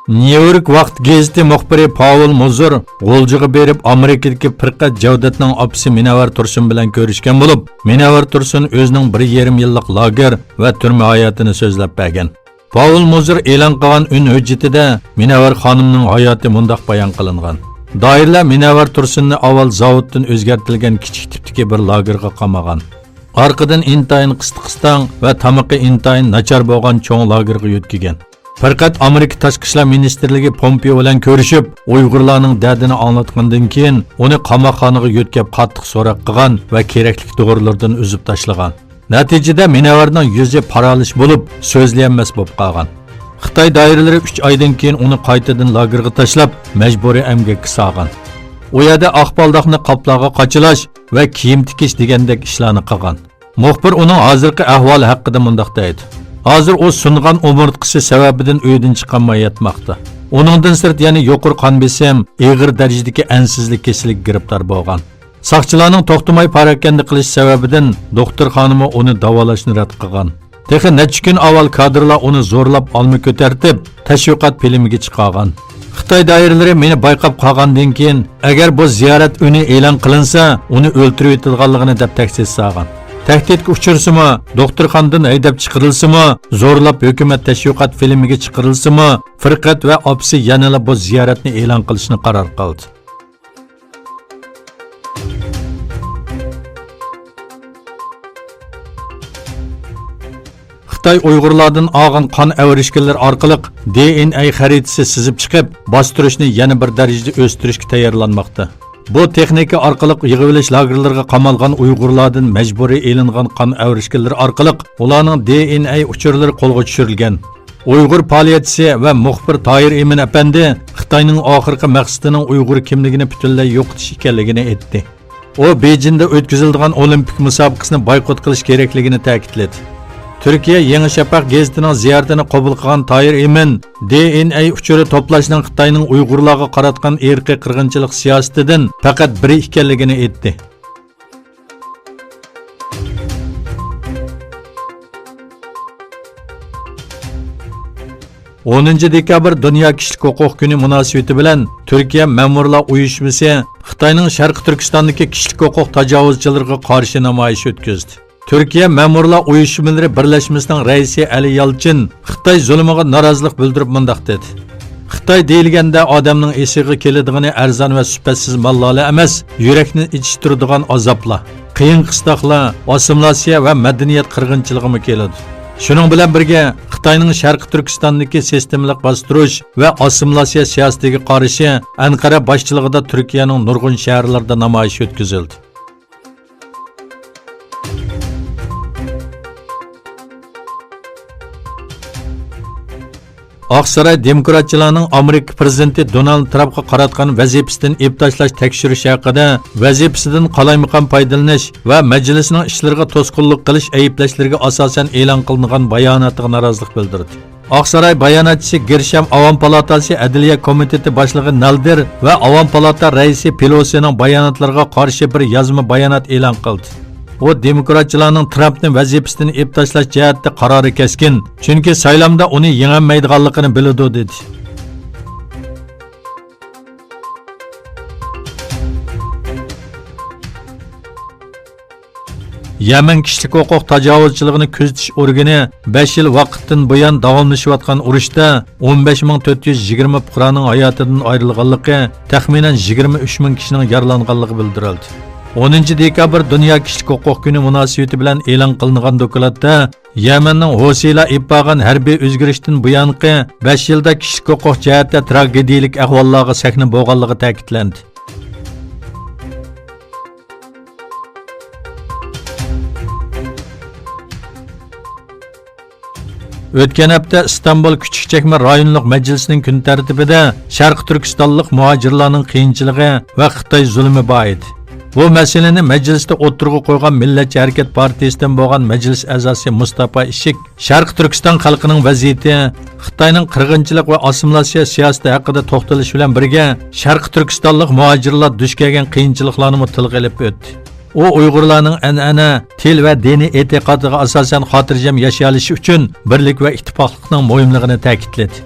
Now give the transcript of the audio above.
New York vaqt gazeti muxbiri Paul Mozur G'o'ljiga berib Amerikadagi Firqat Javdatning opisi Münevver Tursun bilan ko'rishgan bo'lib, Münevver Tursun o'zining 1,5 yillik lager va turma hayotini so'zlab bergan. Paul Mozur e'lon qilgan un hujjatida Münevver xonimning hayoti mundaq bayon qilingan. Doirlar Münevver Tursunni avval zavoddan o'zgartirilgan kichik tipdagi bir lagerga qamagan. Orqadan intayin qisqa-qistan va tamoqi intayin nachar bo'lgan cho'ng lagerga yo'tkigan. Faqat Amerika Tashqi ishlar ministrligi Pompeo bilan ko'rishib, Uyg'urlarning dardini anglatgandan keyin uni qamoqxonaga yo'tkab qattiq so'roq qilgan va kerakli to'g'rilardan uzib tashlagan. Natijada Münevverning yuzi paralish bo'lib, so'zlayolmas bo'lib qolgan. Xitoy doiralari 3 oydan keyin uni qaytadan lagerga tashlab, majburiy emgakka solgan. U yerda oqpaldoqni qoplarga qochilash va kiyim tikish degandek ishlarni qilgan. Muxbir uning hozirgi ahvoli haqida mundaq deydi. Hozir o sungan umurtqisi sababidan uydan chiqolmay yotmoqda. Uningdan sirt yana yuqori qon besim, og'ir darajadagi ansizlik kasallik giribdor bo'lgan. Saqchilarning to'xtamay parakanda qilish sababidan doktor xonimi uni davolashni rad qilgan. Texi necha kun avval kadrlar uni zo'rlab olma ko'tartib, tashviqot filmiga chiqargan. Xitoy doiralari meni bayqab qolgandan keyin, agar bu ziyorat uni e'lon qilinsa, uni o'ltirib yetilganligini deb tahdid solgan. Tahdidga uchirsimi, doktorxonadan haydab chiqarilsimi, zo'rlab hukumat tashviqot filmiga chiqarilsimi, Firqat va opsi yanada bu ziyoratni e'lon qilishni qaror qildi. Xitoy Uyg'urlardan olgan qon avrishganlar orqali DNA xaritasi sizib chiqib, bostirishni yana bir darajada o'stirishga tayyorlanmoqda. Bu texnika orqali yig'ilish lagerlariga qamalgan Uyg'urlardan majburiy elingan qon avrishganlar orqali ularning DNA uchurlari qo'lga tushirilgan. Uyg'ur faoliyatchisi va muxbir Toyir Emin apandi Xitoyning oxirgi maqsadining Uyg'ur kimligini butunlay yo'qotish ekanligini aytdi. U Bejinda o'tkaziladigan Olimpik musobaqasini boykot qilish kerakligini ta'kidladi. Türkiye Yeni Şafaq gazetining ziyoratini qabul qilgan Toyir Emin DNA uchuri to'plashning Xitoyning Uyg'urlarga qaratgan irqiy qirg'inchilik siyosatidan faqat biri ekanligini aytdi. Dekabr Dünya Kişilik Huquq Kuni munosabati bilan Turkiya Ma'murlar uyushmasi Xitoyning Sharq Turkistondagi kishilik huquq tajovuzchilariga qarshi namoyish o'tkazdi. Türkiye Ma'murlar uyushmalari birlashmasining raisi Ali Yalchin Xitoy zulmiga norozilik bildirib mundaq dedi. Xitoy deyilganda odamning esiga keladigan arzon va sifatsiz mallarlar emas, yurakni ichishtiradigan azoblar, qiyin qistoqlar, assimilyatsiya va madaniyat qirg'inchiligimi keladi. Shuning bilan birga Xitoyning Sharq Turkistondagi sistemalik bostirish va assimilyatsiya siyosatiga qarshi Anqara boshchiligida Turkiyaning nurg'un shaharlarida namoyish o'tkazildi. Oqsaray demokratchilarning Amerika prezidenti Donald Trumpga qaratgan vazifasidan tashlash tekshirish haqida vazifasidan qalaymaqon foydalanish va majlisning ishlariga to'sqinlik qilish ayblashlariga asosan e'lon qilingan bayonotiga norozilik bildirdi. Oqsaray bayonotchisi Gersham Avom palatasi Adliya komiteti boshlig'i Nalder va Avom palata raisi Pelosining bayonotlariga qarshi bir yozma bayonot e'lon qildi. O demokratchilarning Trumpning vazifasidan tashlash jihatda qarori keskin, chunki saylamda uni yengolmaydiganligini biladi dedi. Yaman kishilik huquq tajovuzchiligini kuzatish organi 5 yil vaqtdan buyon davomlashayotgan urushda 15420 fuqaroning hayotidan ayrilganligi, taxminan 23000 kishining yaralanganligi bildirildi. 10 dekabr Dünya Kişilik Huquq Kuni munosabati bilan e'lon qilingan dokladda Yamanning Hosila ipagan harbiy o'zgarishdan buyongi 5 yilda kishilik huquq jihatda tragediyalik ahvollarga sahna bo'lganligi ta'kidlandi. O'tgan hafta İstanbul Küçükçekme rayonluq majlisining kun tartibida Sharq Turkistonlik muhojirlarning qiyinchiligi va Xitoy zulmi bor edi. Bu masalani majlisda o'tirg'i qo'ygan Millatchi harakat partiyasidan bo'lgan majlis a'zosi Mustafa Ishik Sharq Turkiston xalqining vaziyati, Xitoyning qirg'inchilik va assimilyatsiya siyosati haqida to'xtalish bilan birga Sharq Turkistonlik muhojirlar duch kelgan qiyinchiliklarni tilga olib o'tdi. U Uyg'urlarning an'ana, til va diniy e'tiqodiga asosan xotirjam yashayolishi uchun birlik va ittifoqlikning muhimligini ta'kidladi.